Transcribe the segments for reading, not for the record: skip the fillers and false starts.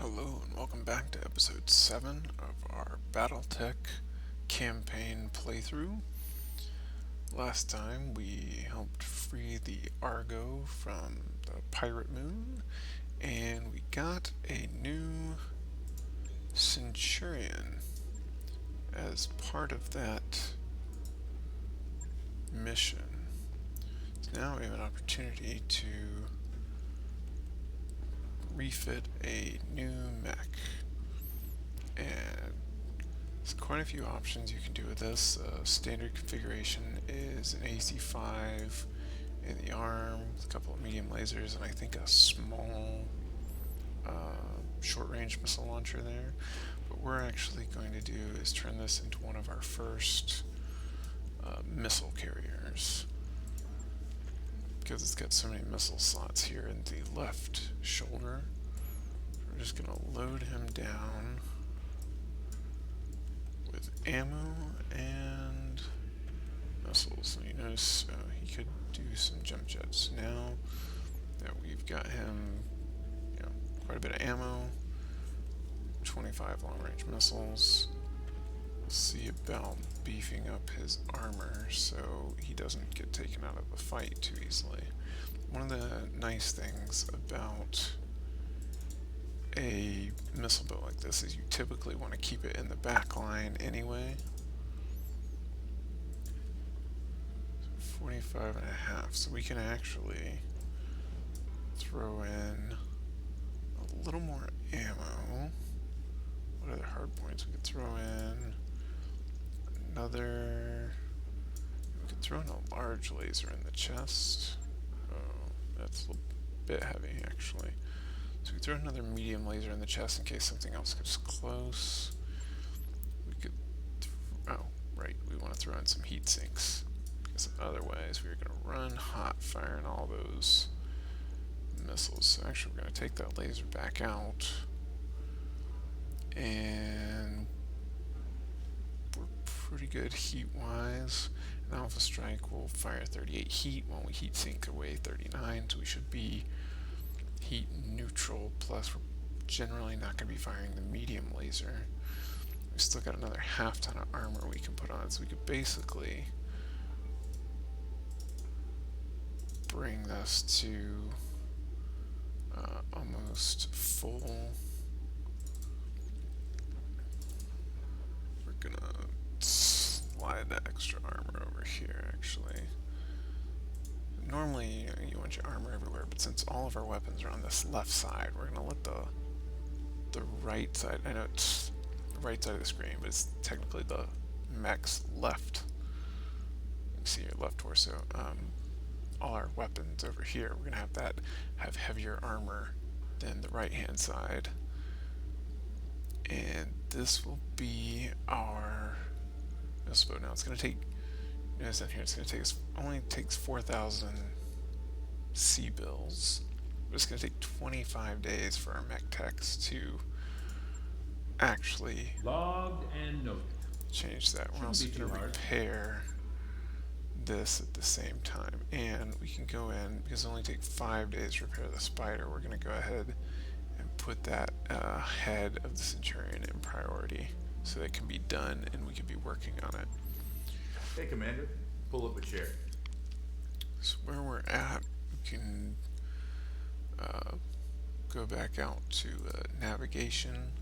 Hello and welcome back to episode 7 of our Battletech campaign playthrough. Last time we helped free the Argo from the pirate moon, and we got a new Centurion as part of that mission. So now we have an opportunity to refit a new mech, and there's quite a few options you can do with this. Standard configuration is an AC5 in the arm, with a couple of medium lasers, and I think a small short-range missile launcher there. What we're actually going to do is turn this into one of our first missile carriers, because it's got so many missile slots here in the left shoulder. We're just going to load him down with ammo and missiles. And you notice he could do some jump jets. Now that we've got him, quite a bit of ammo, 25 long-range missiles, we'll see about beefing up his armor so he doesn't get taken out of the fight too easily. One of the nice things about a missile build like this is you typically want to keep it in the back line anyway. 45 and a half, so we can actually throw in a little more ammo. What other hard points we could throw in? We could throw in a large laser in the chest. Oh, that's a little bit heavy actually. So we throw another medium laser in the chest in case something else gets close. We could, we want to throw in some heat sinks, because otherwise we're going to run hot firing all those missiles. So actually we're going to take that laser back out, and we're pretty good heat-wise. An Alpha Strike will fire 38 heat when we heat sink away 39, so we should be heat neutral, plus we're generally not going to be firing the medium laser. We've still got another half ton of armor we can put on, so we could basically bring this to almost full. We're gonna slide that extra armor over here actually. Normally, you want your armor everywhere, but since all of our weapons are on this left side, we're going to let the right side, I know it's the right side of the screen, but it's technically the mech's left. You can see your left torso. All our weapons over here, we're going to have heavier armor than the right-hand side. And this will be our missile boat. Now it's going to take, notice down here, it's going to take us, only takes 4,000 C-bills. But it's going to take 25 days for our mech techs to actually logged and noted. Change that. We're also going to repair this at the same time. And we can go in, because it only takes 5 days to repair the spider, we're going to go ahead and put that head of the Centurion in priority so that it can be done and we can be working on it. Hey, Commander, pull up a chair. So where we're at, we can go back out to navigation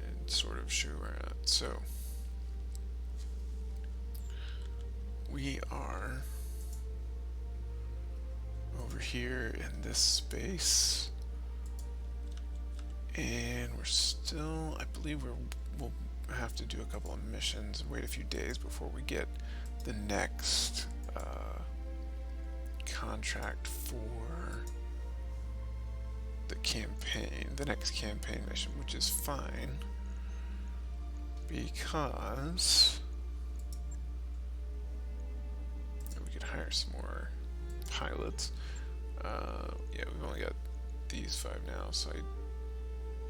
and sort of show where we're at. So we are over here in this space, and we're still, I believe we'll have to do a couple of missions and wait a few days before we get the next contract for the campaign, the next campaign mission, which is fine because we could hire some more pilots. Yeah, we've only got these 5 now, so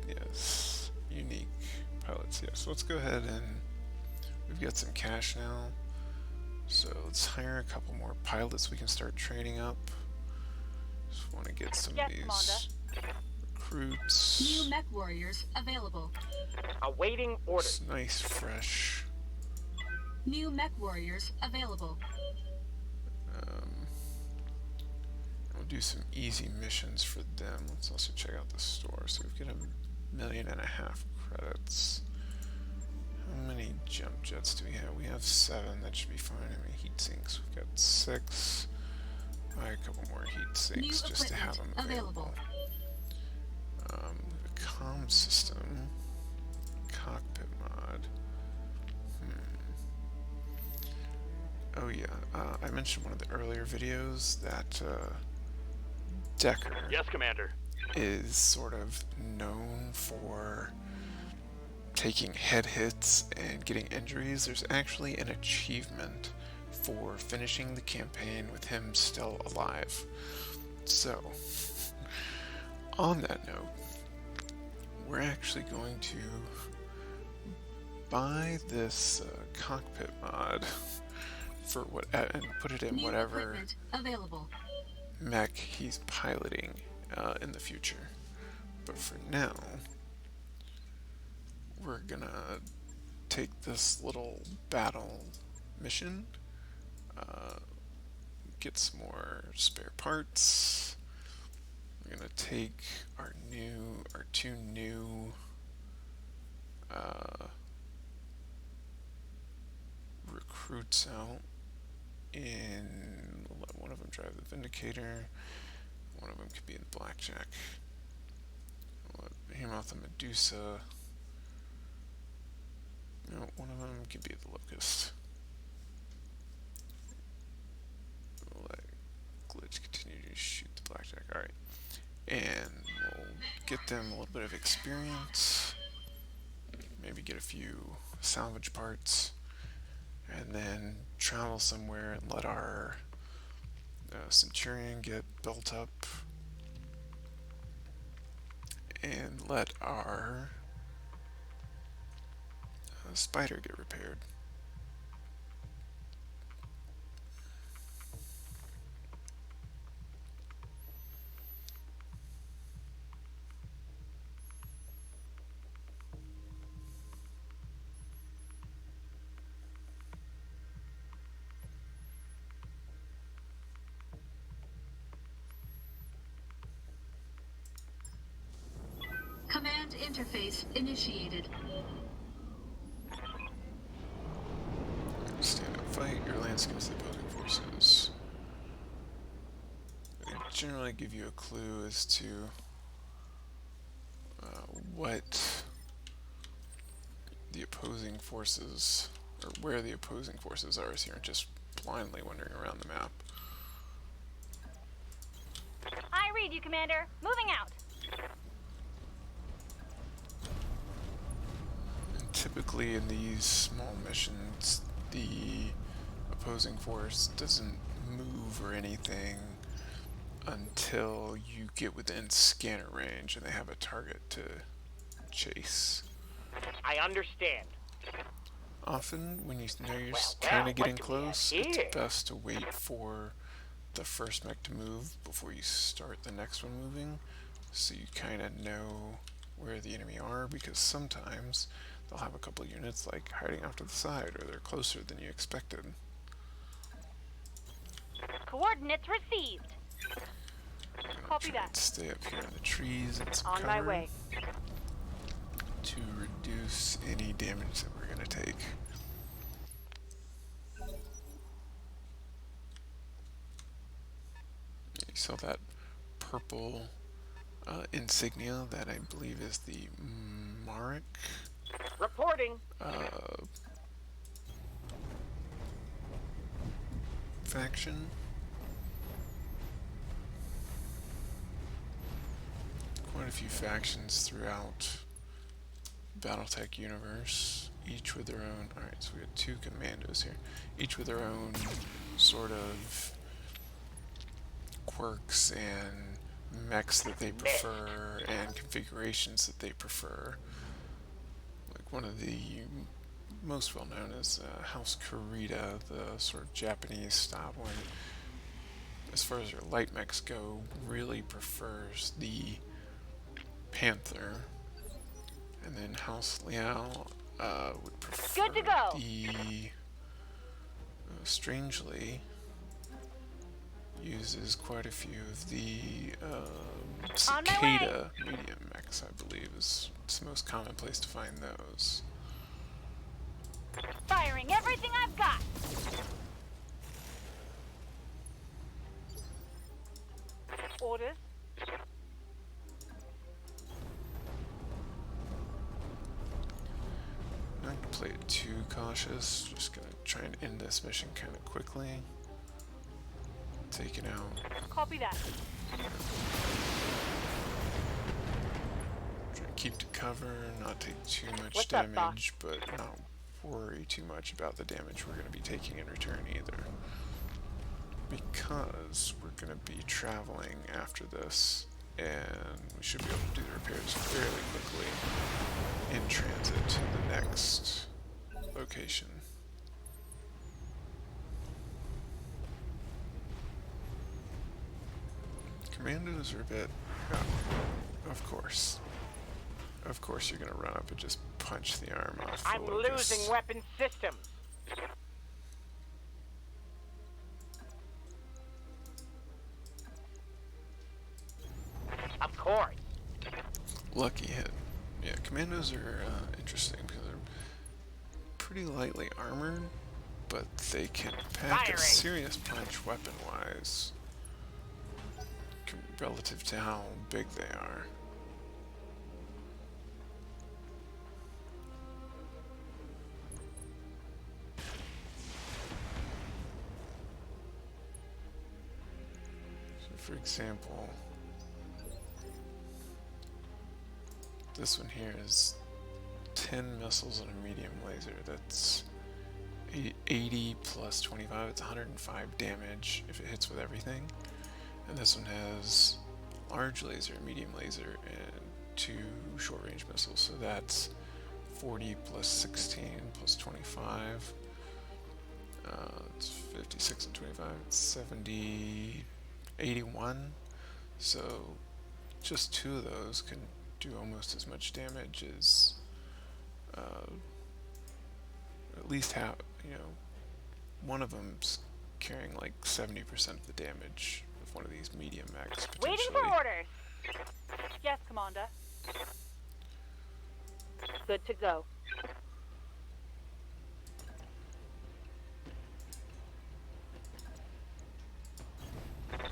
yes, unique pilots. Yeah, so let's go ahead and we've got some cash now, so let's hire a couple more pilots we can start training up. Just want to get some of these recruits. New mech warriors available. Awaiting orders. It's nice, fresh. New mech warriors available. We'll do some easy missions for them. Let's also check out the store. So we've got 1.5 million credits. How many jump jets do we have? We have 7. That should be fine. How many heat sinks? We've got 6. Buy a couple more heat sinks just to have them available. We have a comm system. Cockpit mod. Oh yeah, I mentioned one of the earlier videos that Decker Yes, Commander. is sort of known for taking head hits and getting injuries. There's actually an achievement for finishing the campaign with him still alive. So, on that note, we're actually going to buy this cockpit mod for what and put it in New whatever equipment available. mech he's piloting in the future. But for now, we're gonna take this little battle mission, get some more spare parts. We're gonna take our two new recruits out, and we'll let one of them drive the Vindicator. One of them could be in Blackjack. We'll let him out the Medusa. No, one of them could be the Locust. We'll let Glitch continue to shoot the Blackjack. Alright. And we'll get them a little bit of experience. Maybe get a few salvage parts. And then travel somewhere and let our Centurion get built up. And let our Spider get repaired. Command interface initiated. Stand up, fight your lance against the opposing forces. They generally give you a clue as to what the opposing forces, or where the opposing forces are, so you're just blindly wandering around the map. I read you, Commander. Moving out. And typically in these small missions, the opposing force doesn't move or anything until you get within scanner range and they have a target to chase. I understand. Often, when you know you're Well, kind of what getting do we have close, it's here? best to wait for the first mech to move before you start the next one moving, so you kind of know where the enemy are, because sometimes they'll have a couple units like hiding off to the side, or they're closer than you expected. Coordinates received. I'm gonna Copy try that. and stay up here in the trees and some On cover my way. to reduce any damage that we're gonna take. You saw that purple insignia that I believe is the Marek Reporting. faction. Quite a few factions throughout Battletech universe, each with their own. Alright, so we got 2 commandos here, each with their own sort of quirks and mechs that they prefer and configurations that they prefer. Like one of the most well known is House Kurita, the sort of Japanese style one. As far as their light mechs go, really prefers the Panther. And then House Liao would prefer Good to go. the strangely uses quite a few of the On my way. cicada medium mechs, I believe is it's the most common place to find those. Firing everything I've got. Orders. Not gonna play it too cautious, just gonna try and end this mission kind of quickly. Take it out. Copy that. Try to keep to cover, not take too much What's up, damage, but not worry too much about the damage we're gonna be taking in return either. Because we're gonna be traveling after this, and we should be able to do the repairs fairly quickly in transit to the next location. Commandos are a bit... oh, of course. Of course you're gonna run up and just punch the arm off the I'm locust. losing weapon systems. Of course. Lucky hit. Yeah, commandos are interesting because they're pretty lightly armored, but they can pack Firing. a serious punch weapon-wise relative to how big they are. So, for example, this one here is 10 missiles and a medium laser. That's 80 plus 25. It's 105 damage if it hits with everything. And this one has large laser, medium laser, and 2 short-range missiles. So that's 40 plus 16 plus 25. It's 56 and 25. It's 70, 81. So just 2 of those can do almost as much damage as at least half, one of them's carrying like 70% of the damage of one of these medium mechs potentially. Waiting for orders. Yes, Commander. Good to go.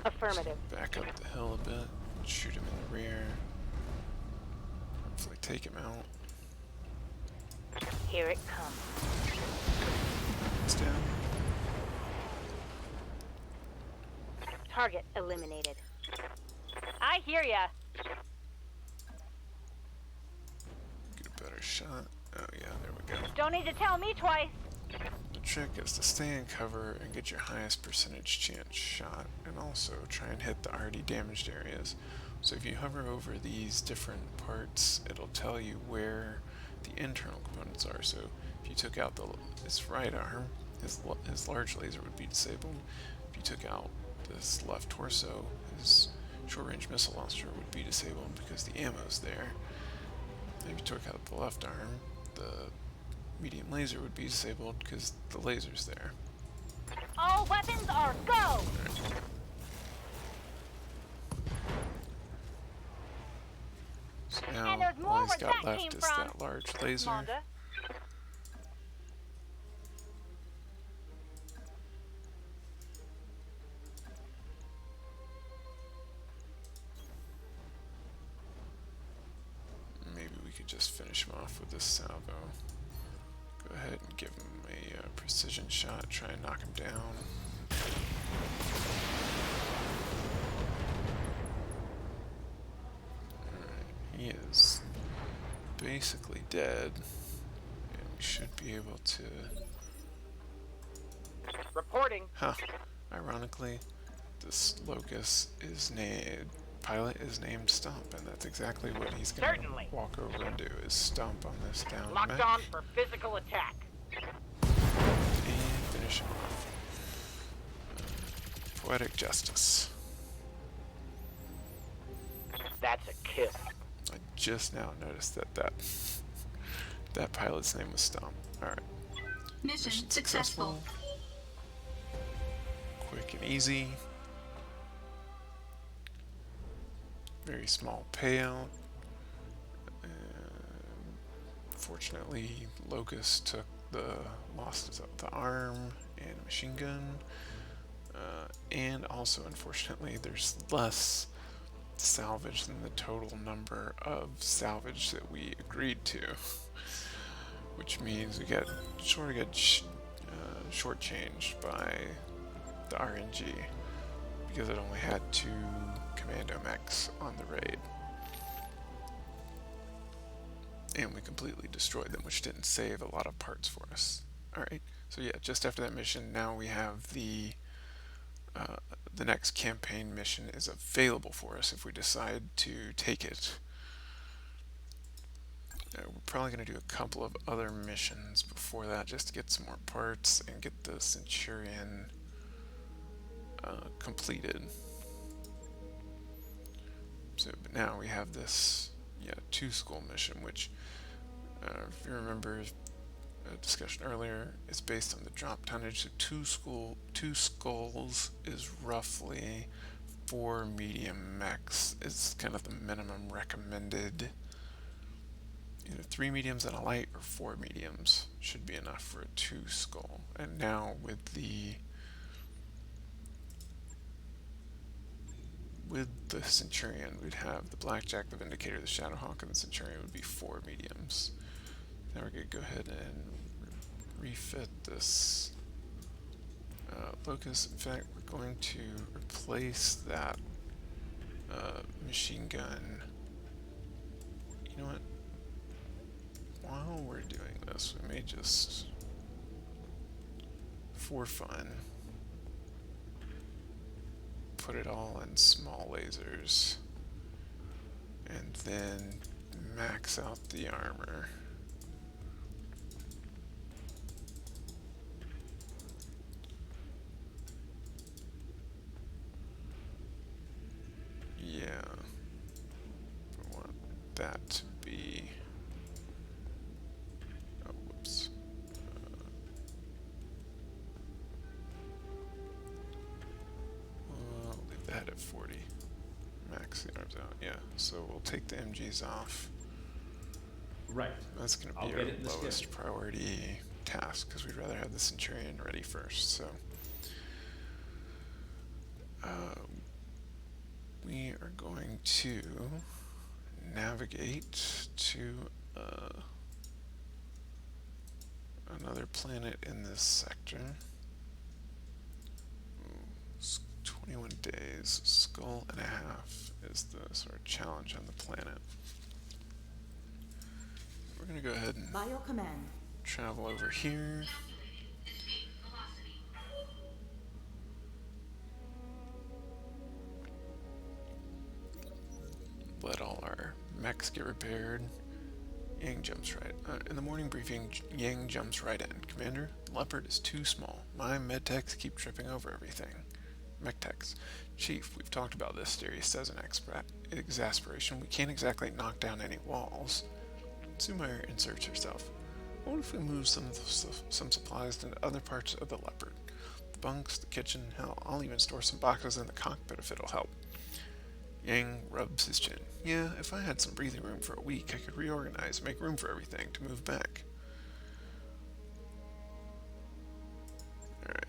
Affirmative. Back up the hill a bit, shoot him in the rear, hopefully take him out. Here it comes. He's down. Target eliminated. I hear ya. Get a better shot. Oh yeah, there we go. Don't need to tell me twice. The trick is to stay in cover and get your highest percentage chance shot, and also try and hit the already damaged areas. So if you hover over these different parts, it'll tell you where the internal components are. So if you took out his right arm, his large laser would be disabled. If you took out this left torso, his short-range missile launcher would be disabled because the ammo's there. If you took out the left arm, the medium laser would be disabled because the laser's there. All weapons are go. So And now there's more all he's where got that came left is from. that large laser. Commander. Maybe we could just finish him off with this salvo. Go ahead and give him a precision shot, try and knock him down. Alright, he is basically dead. And we should be able to... Reporting. Huh. Ironically, this locust is pilot is named Stomp, and that's exactly what he's gonna Certainly. walk over and do, is stomp on this down Locked mech on for physical attack. and finish him off. Poetic justice. That's a kill. I just now noticed that that pilot's name was Stomp. Alright. Mission successful. Quick and easy. Very small payout. Fortunately, Locust took lost the arm and a machine gun. And also, unfortunately, there's less salvage than the total number of salvage that we agreed to. Which means we got shortchanged by the RNG because it only had 2 commando mechs on the raid. And we completely destroyed them, which didn't save a lot of parts for us. Alright, so yeah, just after that mission, now we have the next campaign mission is available for us if we decide to take it. We're probably going to do a couple of other missions before that just to get some more parts and get the Centurion completed. So, but now we have this 2 skull mission, which if you remember a discussion earlier, is based on the drop tonnage. So 2 skulls is roughly 4 medium mechs is kind of the minimum recommended. Either 3 mediums and a light or 4 mediums should be enough for a 2 skull. And now with the Centurion, we'd have the Blackjack, the Vindicator, the Shadowhawk, and the Centurion would be 4 mediums. Now we're going to go ahead and refit this Locust. In fact, we're going to replace that machine gun. You know what? While we're doing this, we may just, for fun, put it all in small lasers and then max out the armor. Yeah, I want that to be, oh whoops, we'll leave that at 40, max the arms out, yeah, so we'll take the MGs off. Right. That's going to I'll be get it in the our lowest schedule. priority task because we'd rather have the Centurion ready first, so we are going to navigate to another planet in this sector. 21 days, skull and a half is the sort of challenge on the planet. We're going to go ahead and Bio command. travel over here. Let all our mechs get repaired. Yang jumps right. In the morning briefing, Yang jumps right in. Commander, Leopard is too small. My medtechs keep tripping over everything. Mech-techs. Chief, we've talked about this, Darius says in exasperation. We can't exactly knock down any walls. Sumair inserts herself. What if we move some supplies into other parts of the Leopard? The bunks, the kitchen, hell, I'll even store some boxes in the cockpit if it'll help. Yang rubs his chin. Yeah, if I had some breathing room for a week, I could reorganize, make room for everything to move back. Alright.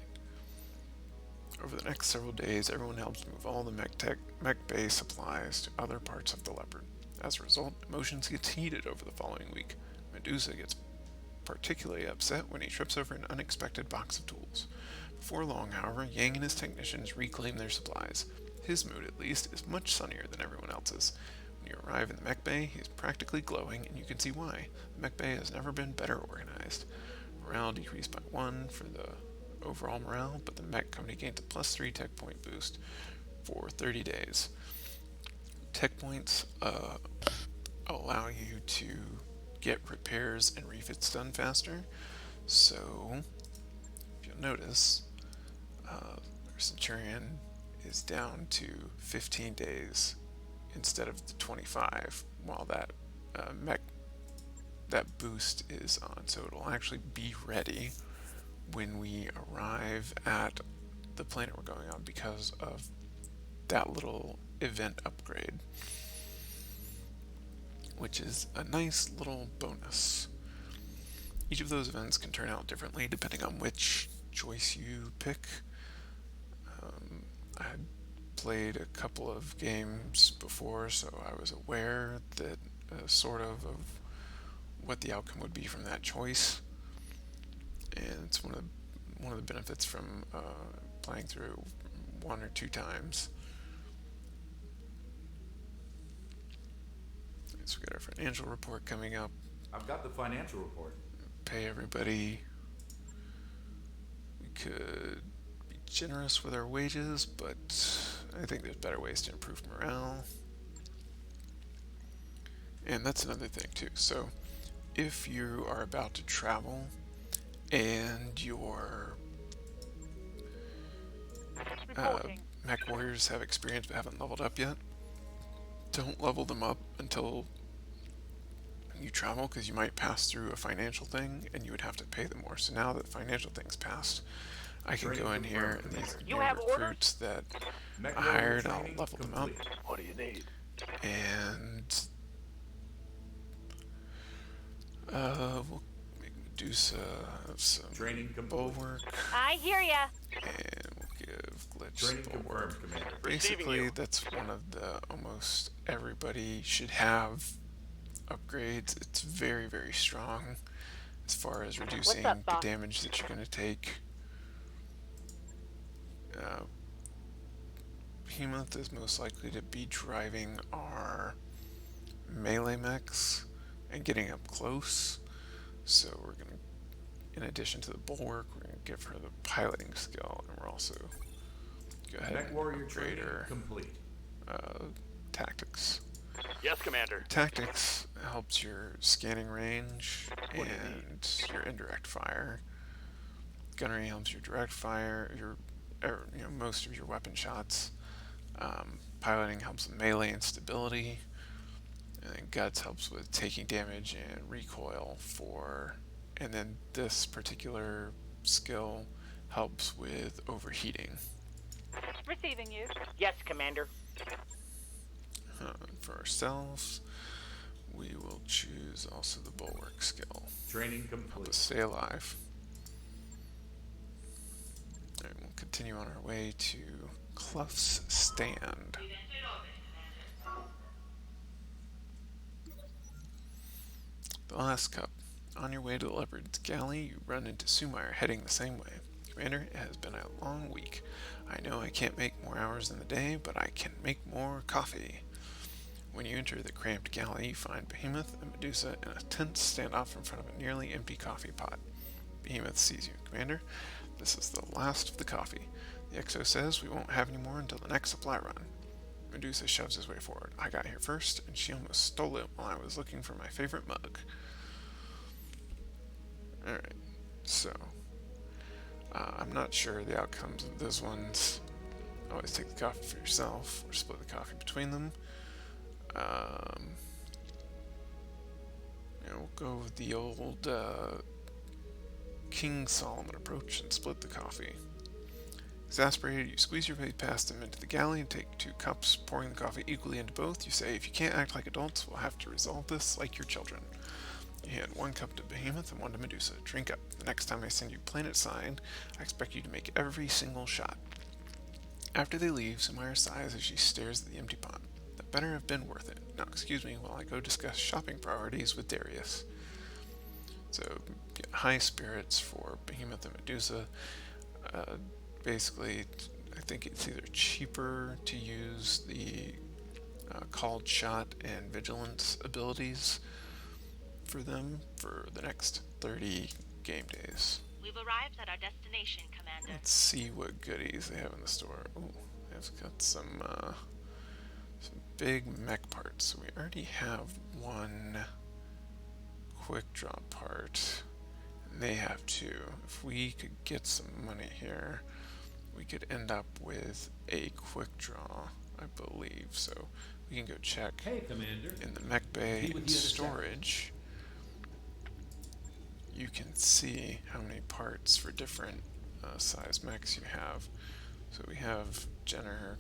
Over the next several days, everyone helps move all the mech bay supplies to other parts of the Leopard. As a result, emotions get heated over the following week. Medusa gets particularly upset when he trips over an unexpected box of tools. Before long, however, Yang and his technicians reclaim their supplies. His mood, at least, is much sunnier than everyone else's. When you arrive in the mech bay, he is practically glowing, and you can see why. The mech bay has never been better organized. Morale decreased by 1 for the overall morale, but the mech company gains a +3 tech point boost for 30 days. Tech points allow you to get repairs and refits done faster, so if you'll notice, our Centurion is down to 15 days instead of the 25, while that mech that boost is on, so it'll actually be ready when we arrive at the planet we're going on because of that little event upgrade, which is a nice little bonus. Each of those events can turn out differently depending on which choice you pick. I had played a couple of games before, so I was aware that sort of what the outcome would be from that choice, and it's one of the benefits from playing through 1 or 2 times. So we got our financial report coming up. I've got the financial report. Pay everybody. We could be generous with our wages, but I think there's better ways to improve morale. And that's another thing too. So if you are about to travel and your Reporting. mech warriors have experience but haven't leveled up yet, don't level them up until you travel, because you might pass through a financial thing and you would have to pay them more. So now that the financial thing's passed, I can go in here and these You new have recruits that Mech I warrior hired, I'll training level them up, complete. What do you need? and we'll make Medusa some Training complete. bulwark, I hear ya. and we'll give Glitch Training bulwark. confirmed, Commander. Basically, that's one of the almost everybody should have upgrades. It's very, very strong as far as reducing up, the boss? damage that you're going to take. Behemoth is most likely to be driving our melee mechs and getting up close. So we're going to, in addition to the bulwark, we're going to give her the piloting skill, and we're also go ahead Mech and warrior upgrade training her complete. tactics. Yes, Commander. Tactics helps your scanning range and your indirect fire. Gunnery helps your direct fire, most of your weapon shots. Piloting helps with melee and stability. And then guts helps with taking damage and recoil and then this particular skill helps with overheating. Receiving you. Yes, Commander. For ourselves, we will choose also the bulwark skill. Training Help complete. us stay alive. Alright, we'll continue on our way to Clough's Stand. The last cup. On your way to the Leopard's Galley, you run into Sumire heading the same way. Commander, it has been a long week. I know I can't make more hours in the day, but I can make more coffee. When you enter the cramped galley, you find Behemoth and Medusa in a tense standoff in front of a nearly empty coffee pot. Behemoth sees you. Commander, this is the last of the coffee. The XO says we won't have any more until the next supply run. Medusa shoves his way forward. I got here first, and she almost stole it while I was looking for my favorite mug. Alright, so I'm not sure the outcomes of those ones. Always take the coffee for yourself, or split the coffee between them. We'll go with the old King Solomon approach and split the coffee. Exasperated, you squeeze your way past them into the galley and take 2 cups, pouring the coffee equally into both. You say, if you can't act like adults, we'll have to resolve this like your children. You hand 1 cup to Behemoth and 1 to Medusa. Drink up. The next time I send you Planet Sign, I expect you to make every single shot. After they leave, Sumire sighs as she stares at the empty pot. That better have been worth it. Now excuse me while I go discuss shopping priorities with Darius. So, get high spirits for Behemoth and Medusa. Basically, I think it's either cheaper to use the called shot and vigilance abilities for them for the next 30 game days. We've arrived at our destination, Commander. Let's see what goodies they have in the store. Ooh, they've got some big mech parts. So we already have 1 quick draw part, and they have 2. If we could get some money here, we could end up with a quick draw, I believe. So we can go check Hey, Commander. in the mech bay Be with and you in a sec. storage. You can see how many parts for different size mechs you have. So we have Jenner,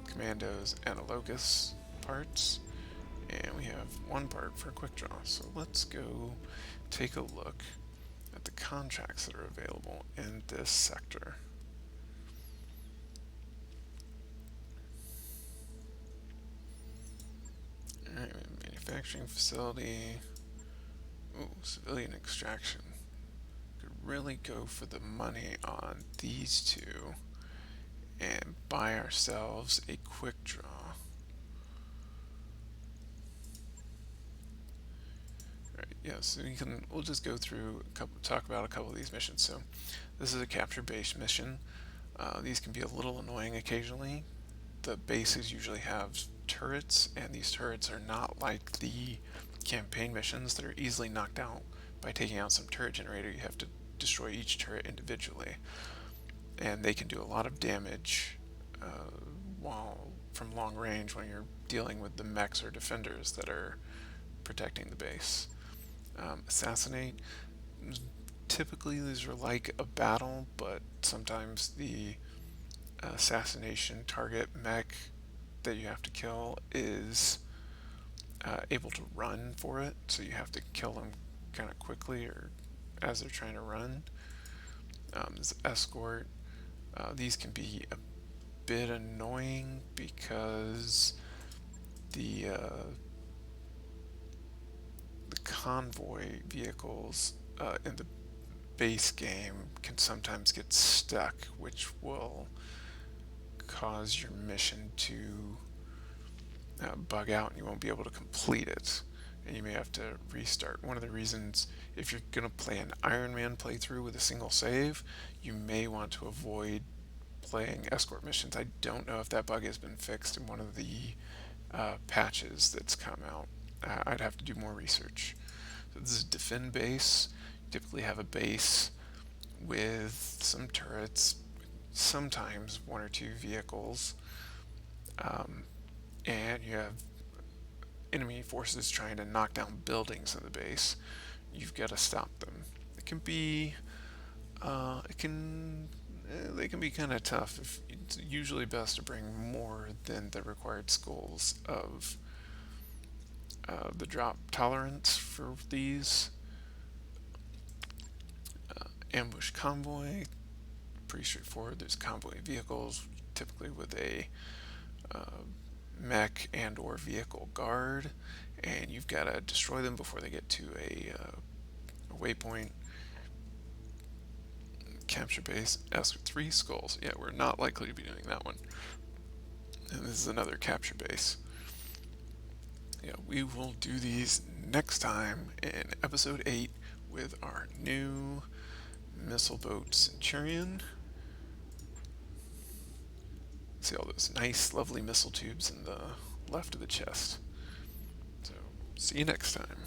Commandos, and Alogus parts, and we have one part for quick draw. So let's go take a look at the contracts that are available in this sector. Alright, manufacturing facility. Ooh, civilian extraction. Could really go for the money on these two and buy ourselves a quick draw. Alright, yeah, so we'll just go through talk about a couple of these missions. So this is a capture base mission. These can be a little annoying occasionally. The bases usually have turrets, and these turrets are not like the campaign missions that are easily knocked out by taking out some turret generator. You have to destroy each turret individually, and they can do a lot of damage while from long range when you're dealing with the mechs or defenders that are protecting the base. Assassinate, typically these are like a battle, but sometimes the assassination target mech that you have to kill is able to run for it, so you have to kill them kind of quickly or as they're trying to run. There's escort. These can be a bit annoying because the convoy vehicles in the base game can sometimes get stuck, which will cause your mission to bug out and you won't be able to complete it, and you may have to restart. One of the reasons, if you're going to play an Iron Man playthrough with a single save, you may want to avoid playing escort missions. I don't know if that bug has been fixed in one of the patches that's come out. I'd have to do more research. So this is defend base. You typically have a base with some turrets, sometimes one or two vehicles, and you have enemy forces trying to knock down buildings in the base. You've got to stop them. It can be, they can be kind of tough. It's usually best to bring more than the required skulls of the drop tolerance for these. Ambush convoy, pretty straightforward. There's convoy vehicles, typically with a mech and or vehicle guard, and you've got to destroy them before they get to a waypoint. Capture base, ask for 3 skulls. Yeah, we're not likely to be doing that one. And this is another capture base. Yeah, we will do these next time in episode 8 with our new missile boat Centurion. See all those nice, lovely missile tubes in the left of the chest. So, see you next time.